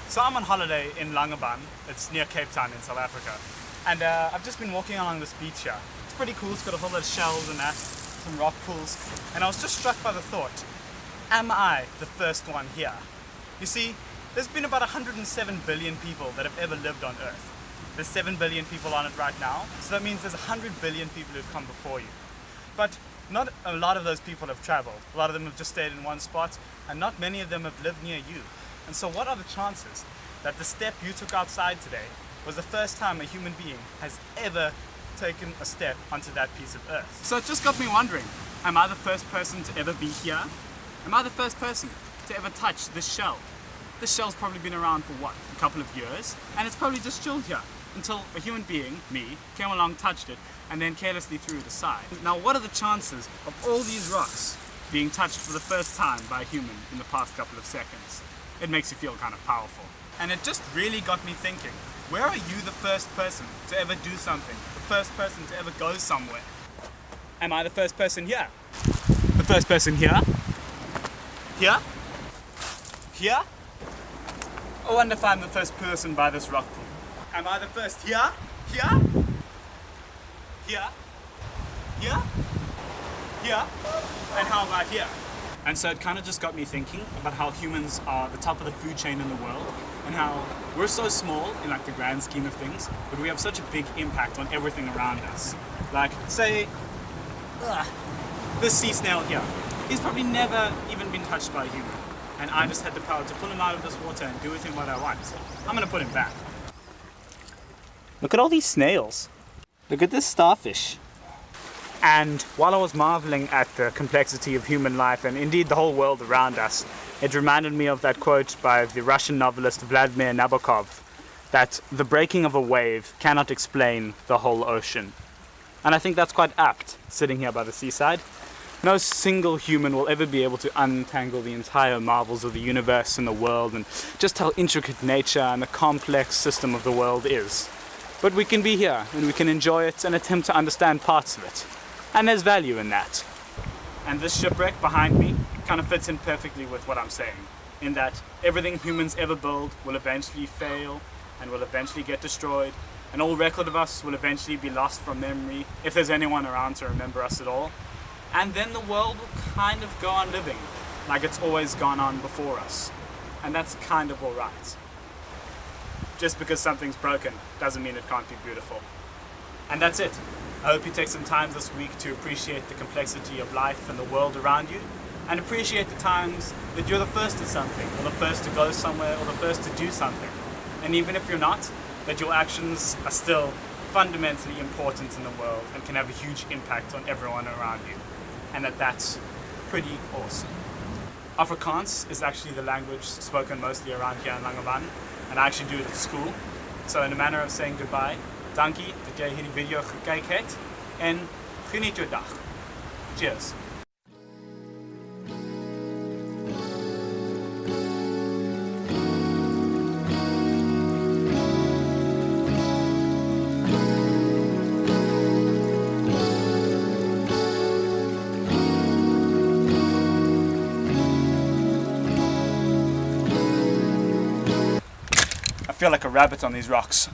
So I'm on holiday in Langebaan. It's near Cape Town in South Africa. And I've just been walking along this beach here. It's pretty cool. It's got a whole lot of shells and that, some rock pools. And I was just struck by the thought, am I the first one here? You see, there's been about 107 billion people that have ever lived on Earth. There's 7 billion people on it right now. So that means there's 100 billion people who've come before you. But not a lot of those people have traveled. A lot of them have just stayed in one spot, and not many of them have lived near you. And so what are the chances that the step you took outside today was the first time a human being has ever taken a step onto that piece of Earth? So it just got me wondering, am I the first person to ever be here? Am I the first person to ever touch this shell? This shell's probably been around for what, a couple of years, and it's probably just chilled here until a human being, me, came along, touched it, and then carelessly threw it aside. Now, what are the chances of all these rocks being touched for the first time by a human in the past couple of seconds? It makes you feel kind of powerful. And it just really got me thinking, where are you the first person to ever do something? The first person to ever go somewhere? Am I the first person here? The first person here? Here? Here? I wonder if I'm the first person by this rock pool. Am I the first here? Here? Here? Here? Here? And how about here? And so it kind of just got me thinking about how humans are the top of the food chain in the world, and how we're so small in like the grand scheme of things, but we have such a big impact on everything around us. Like, say, this sea snail here. He's probably never even been touched by a human. And I just had the power to pull him out of this water and do with him what I want. I'm gonna put him back. Look at all these snails. Look at this starfish. And while I was marveling at the complexity of human life and indeed the whole world around us, it reminded me of that quote by the Russian novelist Vladimir Nabokov, that the breaking of a wave cannot explain the whole ocean. And I think that's quite apt, sitting here by the seaside. No single human will ever be able to untangle the entire marvels of the universe and the world and just how intricate nature and the complex system of the world is. But we can be here and we can enjoy it and attempt to understand parts of it. And there's value in that. And this shipwreck behind me kind of fits in perfectly with what I'm saying, in that everything humans ever build will eventually fail and will eventually get destroyed, and all record of us will eventually be lost from memory, if there's anyone around to remember us at all. And then the world will kind of go on living like it's always gone on before us. And that's kind of alright. Just because something's broken doesn't mean it can't be beautiful. And that's it. I hope you take some time this week to appreciate the complexity of life and the world around you, and appreciate the times that you're the first at something, or the first to go somewhere, or the first to do something. And even if you're not, that your actions are still fundamentally important in the world and can have a huge impact on everyone around you. And that's pretty awesome. Afrikaans is actually the language spoken mostly around here in Langebaan, and I actually do it at school. So in a manner of saying goodbye, dankie dat jy hierdie video gekyk het en geniet jou dag. Cheers. I feel like a rabbit on these rocks.